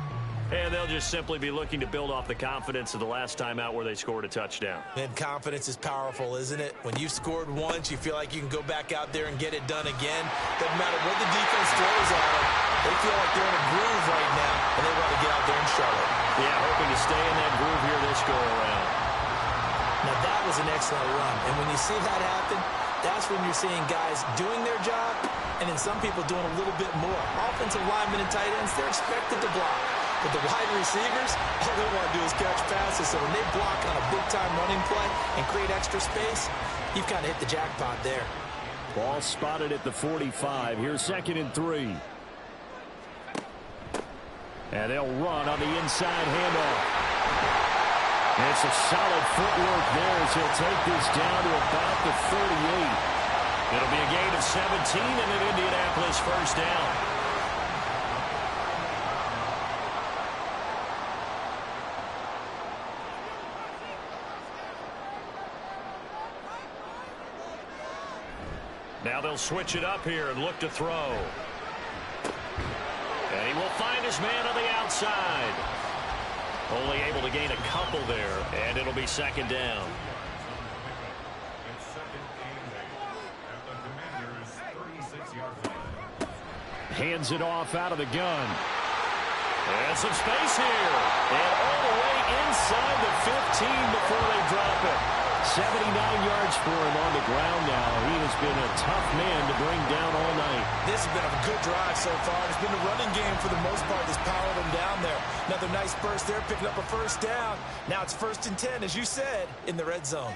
And they'll just simply be looking to build off the confidence of the last time out where they scored a touchdown. And confidence is powerful, isn't it? When you've scored once, you feel like you can go back out there and get it done again. Doesn't matter what the defense throws at them. They feel like they're in a groove right now, and they want to get out there and show it. Yeah, hoping to stay in that groove here this go-around. Now, that was an excellent run. And when you see that happen, that's when you're seeing guys doing their job, and then some people doing a little bit more. Offensive linemen and tight ends, they're expected to block. But the wide receivers, all they want to do is catch passes. So when they block on a big-time running play and create extra space, you've kind of hit the jackpot there. Ball spotted at the 45. Here's 2nd and 3. And they'll run on the inside handoff. And it's a solid footwork there as he'll take this down to about the 38. It'll be a gain of 17 and an Indianapolis 1st down. Now they'll switch it up here and look to throw. And he will find his man on the outside. Only able to gain a couple there, and it'll be 2nd down. Hands it off out of the gun. And some space here. And all the way inside the 15 before they drop it. 79 yards for him on the ground now. He has been a tough man to bring down all night. This has been a good drive so far. It's been a running game for the most part that's powered him down there. Another nice burst there, picking up a 1st down. Now it's 1st and 10, as you said, in the red zone.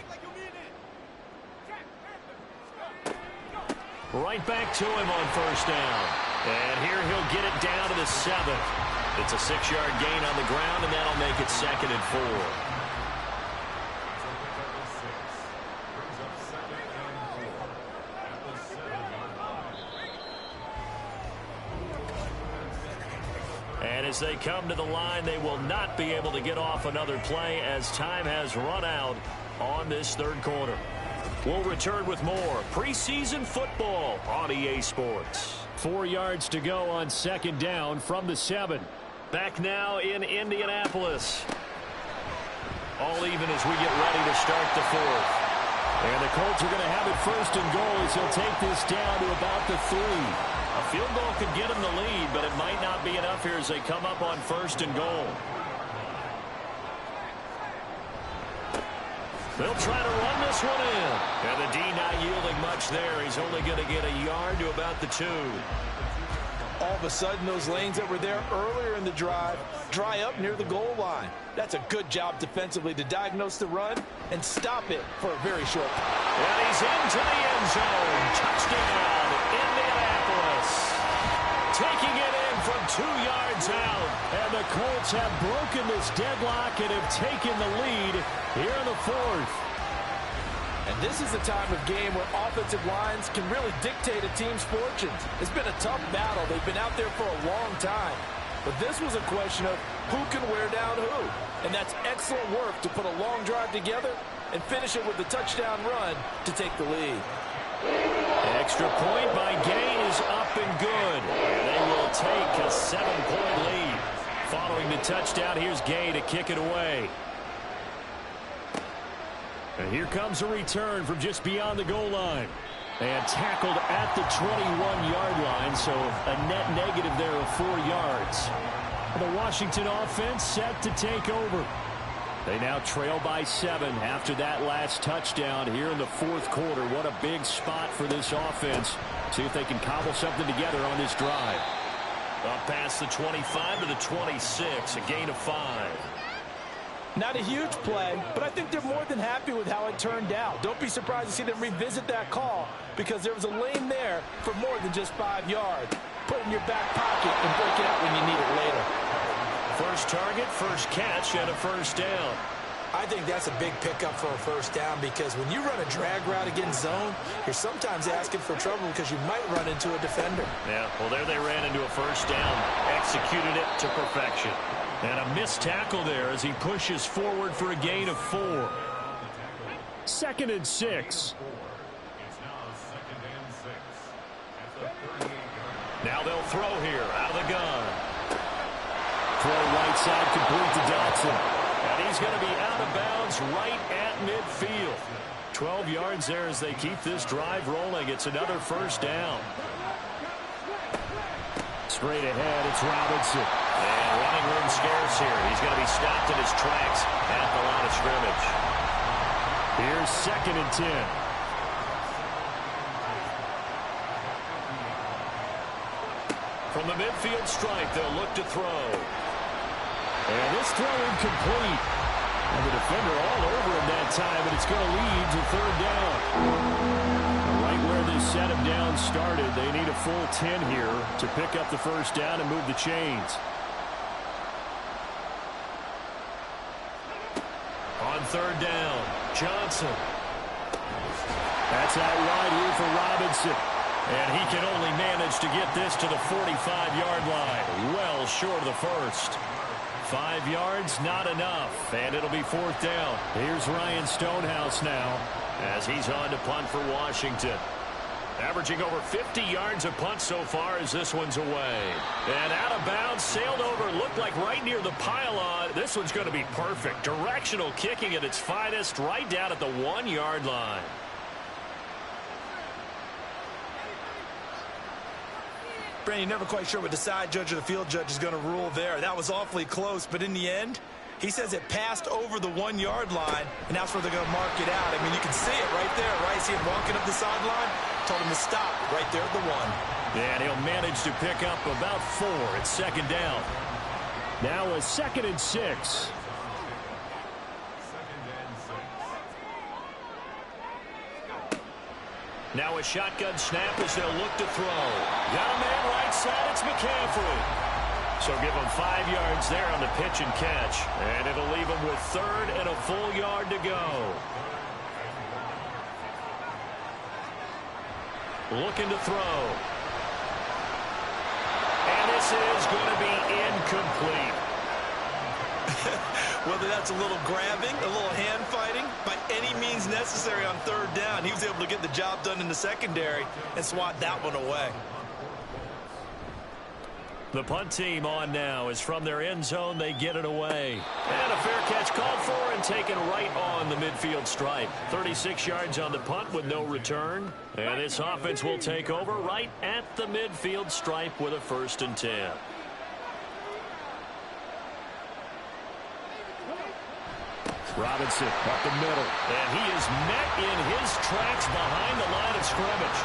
Right back to him on 1st down. And here he'll get it down to the 7th. It's a 6-yard gain on the ground, and that'll make it 2nd and 4. As they come to the line, they will not be able to get off another play as time has run out on this third quarter. We'll return with more preseason football on EA Sports. 4 yards to go on second down from the 7. Back now in Indianapolis. All even as we get ready to start the fourth. And the Colts are going to have it first and goal as they'll take this down to about the 3. A field goal could get them the lead, but it might not be enough here as they come up on first and goal. They'll try to run this one in. And the D not yielding much there. He's only going to get a yard to about the 2. All of a sudden, those lanes that were there earlier in the drive dry up near the goal line. That's a good job defensively to diagnose the run and stop it for a very short time. And he's into the end zone. Touchdown, Indianapolis. Taking it in from 2 yards out. And the Colts have broken this deadlock and have taken the lead here in the 4th. And this is the time of game where offensive lines can really dictate a team's fortunes. It's been a tough battle. They've been out there for a long time. But this was a question of who can wear down who. And that's excellent work to put a long drive together and finish it with a touchdown run to take the lead. An extra point by Gay is up and good. And they will take a 7-point lead. Following the touchdown, here's Gay to kick it away. And here comes a return from just beyond the goal line. And tackled at the 21-yard line, so a net negative there of 4 yards. The Washington offense set to take over. They now trail by 7 after that last touchdown here in the 4th quarter. What a big spot for this offense. See if they can cobble something together on this drive. Up past the 25 to the 26, a gain of 5. Not a huge play, but I think they're more than happy with how it turned out. Don't be surprised to see them revisit that call because there was a lane there for more than just 5 yards. Put it in your back pocket and break it out when you need it later. First target, first catch, and a first down. I think that's a big pickup for a first down because when you run a drag route against zone, you're sometimes asking for trouble because you might run into a defender. Yeah, well, there they ran into a first down, executed it to perfection. And a missed tackle there as he pushes forward for a gain of 4. 2nd and 6. Now they'll throw here out of the gun. Throw right side complete to Dotson. And he's going to be out of bounds right at midfield. 12 yards there as they keep this drive rolling. It's another first down. Straight ahead, it's Robinson. And running room scarce here. He's going to be stopped in his tracks at the line of scrimmage. Here's 2nd and 10. From the midfield stripe, they'll look to throw. And this throw incomplete. And the defender all over him that time, and it's going to lead to 3rd down. Right where this set him down started, they need a full 10 here to pick up the first down and move the chains. On 3rd down, Johnson. That's out wide here for Robinson. And he can only manage to get this to the 45-yard line. Well short of the first. 5 yards, not enough. And it'll be 4th down. Here's Ryan Stonehouse now as he's on to punt for Washington. Averaging over 50 yards a punt so far as this one's away. And out of bounds, sailed over, looked like right near the pylon. This one's going to be perfect. Directional kicking at its finest, right down at the 1-yard line. Brandon, you're never quite sure what the side judge or the field judge is going to rule there. That was awfully close, but in the end, he says it passed over the 1-yard line, and that's where they're going to mark it out. I mean, you can see it right there, right? See him walking up the sideline? Told him to stop right there at the 1. And he'll manage to pick up about 4 at 2nd down. Now a 2nd and 6. Now a shotgun snap as they'll look to throw. Got a man right side, it's McCaffrey. So give him 5 yards there on the pitch and catch. And it'll leave him with 3rd and a full yard to go. Looking to throw. And his pass is going to be incomplete. Whether that's a little grabbing, a little hand fighting, by any means necessary on third down, he was able to get the job done in the secondary and swat that one away. The punt team on now is from their end zone. They get it away. And a fair catch called for and taken right on the midfield stripe. 36 yards on the punt with no return. And this offense will take over right at the midfield stripe with a 1st and 10. Robinson up the middle. And he is met in his tracks behind the line of scrimmage.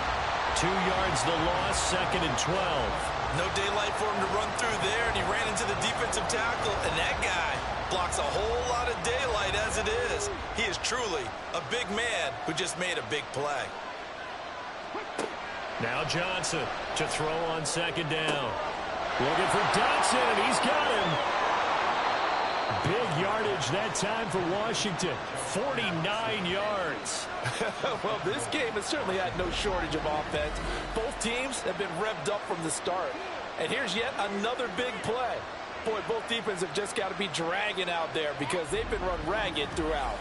2 yards the loss, 2nd and 12. No daylight for him to run through there, and he ran into the defensive tackle, and that guy blocks a whole lot of daylight as it is. He is truly a big man who just made a big play. Now Johnson to throw on 2nd down. Looking for Dotson, and he's got him. Big yardage that time for Washington. 49 yards. Well, this game has certainly had no shortage of offense. Both teams have been revved up from the start. And here's yet another big play. Boy, both defenses have just got to be dragging out there because they've been run ragged throughout.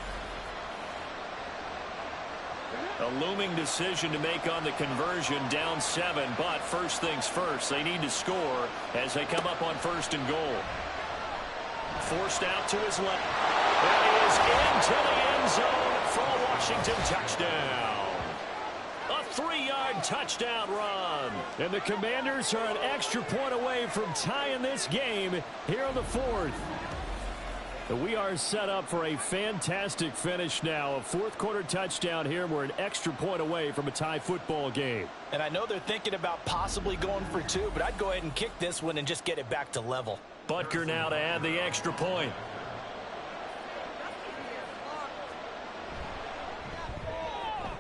A looming decision to make on the conversion, down 7. But first things first, they need to score as they come up on 1st and goal. Forced out to his left. That is into the end zone for a Washington touchdown. A 3-yard touchdown run. And the Commanders are an extra point away from tying this game here in the 4th. We are set up for a fantastic finish now. A 4th quarter touchdown here. We're an extra point away from a tie football game. And I know they're thinking about possibly going for 2, but I'd go ahead and kick this one and just get it back to level. Butker now to add the extra point.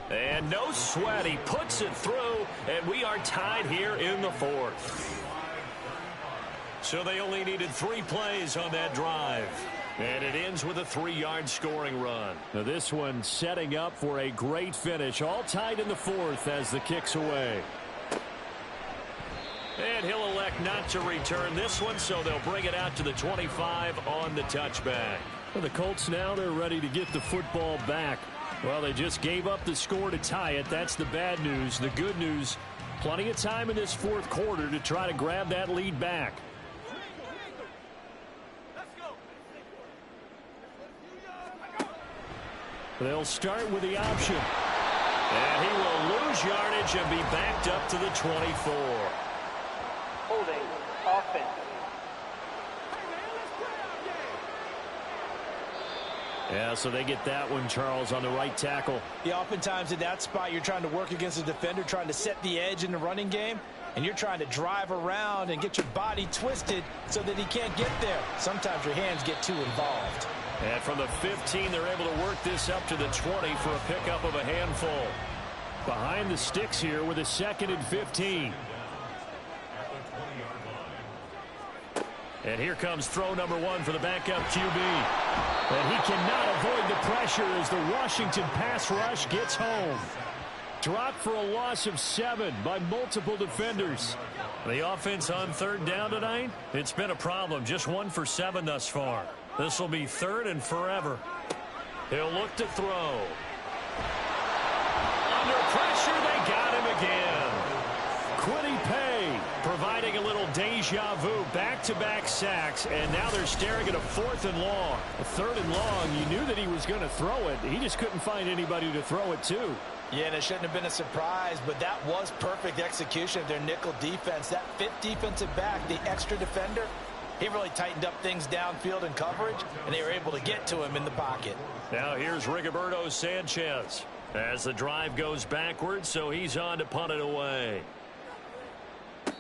And no sweat. He puts it through, and we are tied here in the 4th. So they only needed 3 plays on that drive. And it ends with a 3-yard scoring run. Now this one setting up for a great finish. All tied in the 4th as the kick's away. And he'll elect not to return this one, so they'll bring it out to the 25 on the touchback. Well, the Colts now, they're ready to get the football back. Well, they just gave up the score to tie it. That's the bad news. The good news, plenty of time in this 4th quarter to try to grab that lead back. They'll start with the option. And he will lose yardage and be backed up to the 24. Holding. Offense. Yeah, so they get that one, Charles, on the right tackle. Yeah, oftentimes in that spot, you're trying to work against a defender, trying to set the edge in the running game, and you're trying to drive around and get your body twisted so that he can't get there. Sometimes your hands get too involved. And from the 15, they're able to work this up to the 20 for a pickup of a handful. Behind the sticks here with a 2nd and 15. And here comes throw number 1 for the backup QB. And he cannot avoid the pressure as the Washington pass rush gets home. Dropped for a loss of 7 by multiple defenders. The offense on 3rd down tonight, it's been a problem. Just 1 for 7 thus far. This will be 3rd and forever. He'll look to throw. Under pressure, they got him again. Quiddy Pay providing a little deja vu, back-to-back sacks, and now they're staring at a 4th and long. A 3rd and long, you knew that he was going to throw it. He just couldn't find anybody to throw it to. Yeah, and it shouldn't have been a surprise, but that was perfect execution of their nickel defense. That 5th defensive back, the extra defender, he really tightened up things downfield in coverage, and they were able to get to him in the pocket. Now here's Rigoberto Sanchez as the drive goes backwards, so he's on to punt it away.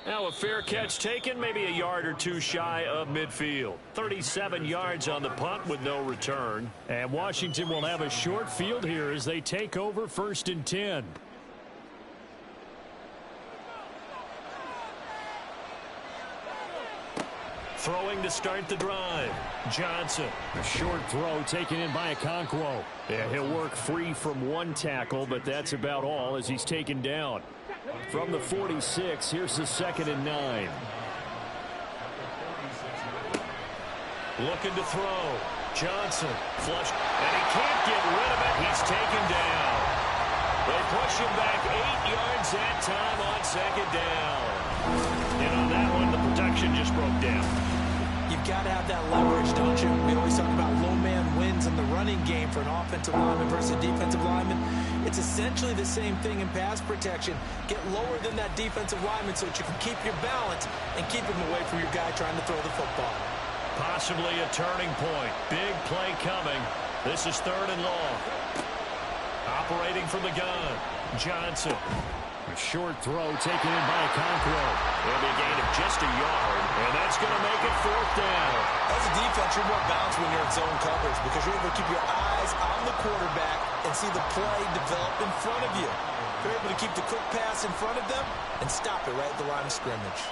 Now a fair catch taken, maybe a yard or 2 shy of midfield. 37 yards on the punt with no return. And Washington will have a short field here as they take over 1st and 10. Throwing to start the drive. Johnson. A short throw taken in by Okonkwo. Yeah, he'll work free from 1 tackle, but that's about all as he's taken down. From the 46, here's the 2nd and 9. Looking to throw. Johnson. Flush. And he can't get rid of it. He's taken down. They push him back 8 yards that time on second down. And on that one, the protection just broke down. You've got to have that leverage, don't you? We always talk about low man wins in the running game for an offensive lineman versus a defensive lineman. It's essentially the same thing in pass protection. Get lower than that defensive lineman so that you can keep your balance and keep him away from your guy trying to throw the football. Possibly a turning point. Big play coming. This is 3rd and long. Operating from the gun. Johnson. A short throw taken in by Okonkwo. It'll be a gain of just a yard, and that's going to make it 4th down. As a defense, you're more balanced when you're in zone coverage because you're able to keep your eyes on the quarterback and see the play develop in front of you. You're able to keep the quick pass in front of them and stop it right at the line of scrimmage.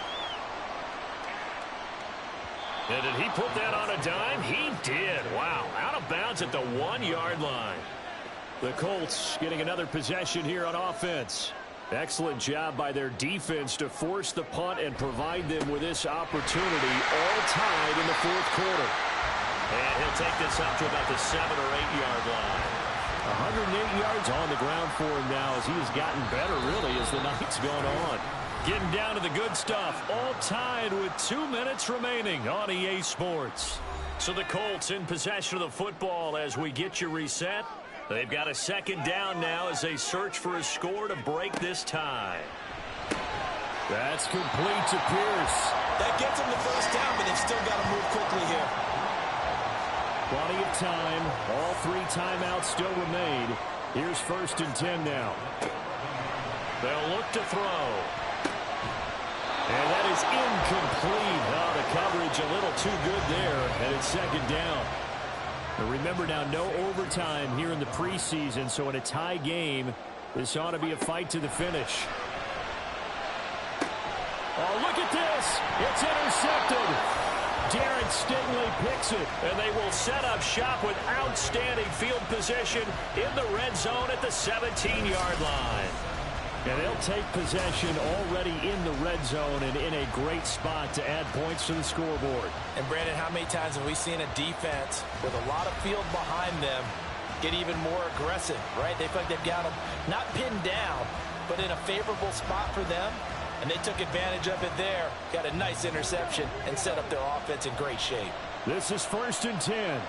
And did he put that on a dime? He did. Wow. Out of bounds at the 1-yard line. The Colts getting another possession here on offense. Excellent job by their defense to force the punt and provide them with this opportunity, all tied in the 4th quarter. And he'll take this up to about the 7 or 8 yard line. 108 yards on the ground for him now as he has gotten better, really, as the night's gone on. Getting down to the good stuff, all tied with 2 minutes remaining on EA Sports. So the Colts in possession of the football as we get you reset. They've got a 2nd down now as they search for a score to break this tie. That's complete to Pierce. That gets them the 1st down, but they've still got to move quickly here. Plenty of time. All 3 timeouts still remain. Here's 1st and 10 now. They'll look to throw. And that is incomplete. Oh, the coverage a little too good there, and it's 2nd down. But remember now, no overtime here in the preseason, so in a tie game, this ought to be a fight to the finish. Oh, look at this. It's intercepted. Darren Stingley picks it. And they will set up shop with outstanding field position in the red zone at the 17-yard line. And they'll take possession already in the red zone and in a great spot to add points to the scoreboard. And, Brandon, how many times have we seen a defense with a lot of field behind them get even more aggressive, right? They feel like they've got them not pinned down, but in a favorable spot for them. And they took advantage of it there, got a nice interception, and set up their offense in great shape. This is 1st and 10.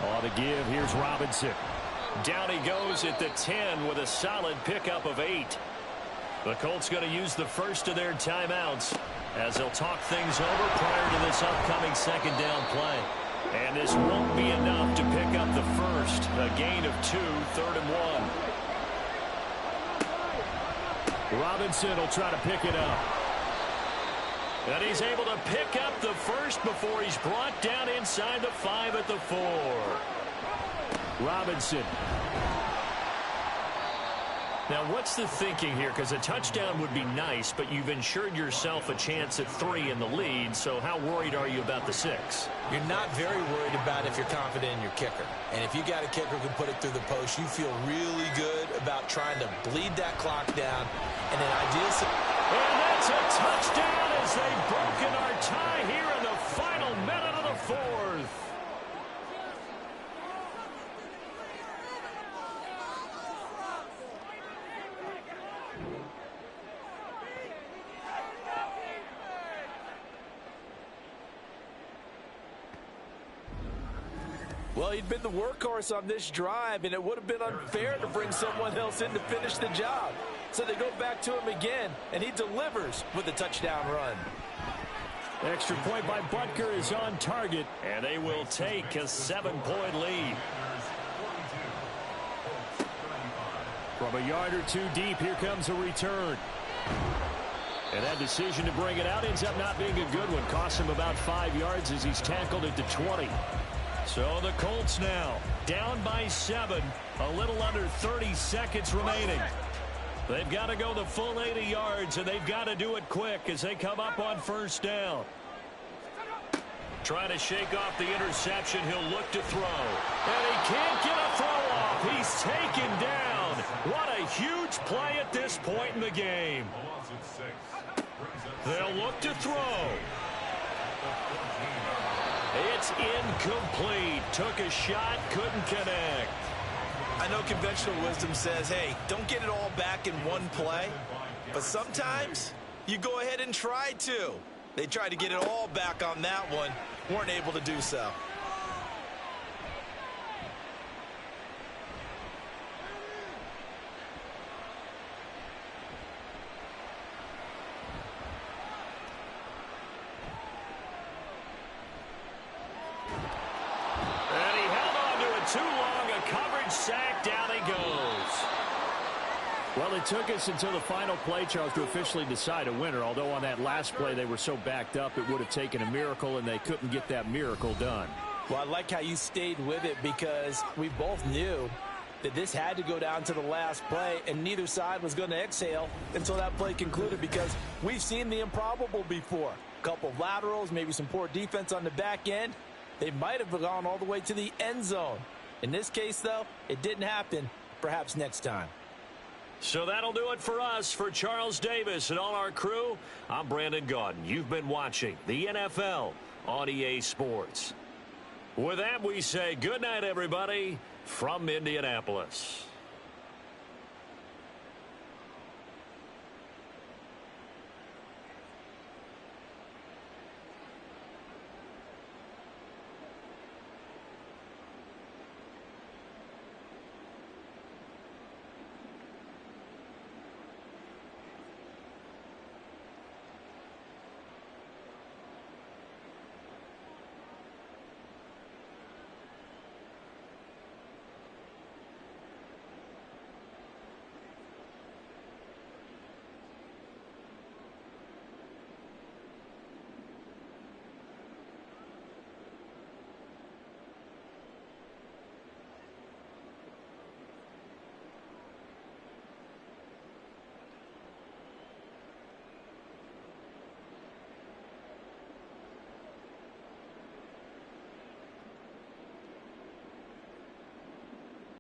On the give, here's Robinson. Down he goes at the 10 with a solid pickup of 8. The Colts going to use the first of their timeouts as they'll talk things over prior to this upcoming 2nd down play. And this won't be enough to pick up the first. A gain of 2, 3rd and 1. Robinson will try to pick it up. And he's able to pick up the first before he's brought down inside the 5 at the 4. Robinson. Now, what's the thinking here? Because a touchdown would be nice, but you've ensured yourself a chance at 3 in the lead, so how worried are you about the 6? You're not very worried about if you're confident in your kicker. And if you got a kicker who can put it through the post, you feel really good about trying to bleed that clock down. And an ideal... And that's a touchdown as they've broken our tie here in the final minute of the 4th. Well, he'd been the workhorse on this drive, and it would have been unfair to bring someone else in to finish the job. So they go back to him again, and he delivers with a touchdown run. Extra point by Butker is on target, and they will take a 7-point lead. From a yard or 2 deep, here comes a return. And that decision to bring it out ends up not being a good one. Costs him about 5 yards as he's tackled at the 20. So the Colts now down by 7, a little under 30 seconds remaining. They've got to go the full 80 yards, and they've got to do it quick as they come up on 1st down. Trying to shake off the interception. He'll look to throw. And he can't get a throw off. He's taken down. What a huge play at this point in the game. They'll look to throw. It's incomplete. Took a shot, couldn't connect. I know conventional wisdom says, hey, don't get it all back in one play. But sometimes you go ahead and try to. They tried to get it all back on that one. Weren't able to do so. Too long, a coverage sack, down he goes. Well, it took us until the final play, Charles, to officially decide a winner, although on that last play they were so backed up it would have taken a miracle, and they couldn't get that miracle done. Well, I like how you stayed with it because we both knew that this had to go down to the last play, and neither side was going to exhale until that play concluded because we've seen the improbable before. A couple of laterals, maybe some poor defense on the back end. They might have gone all the way to the end zone. In this case, though, it didn't happen. Perhaps next time. So that'll do it for us. For Charles Davis and all our crew, I'm Brandon Gaudin. You've been watching the NFL on EA Sports. With that, we say good night, everybody, from Indianapolis.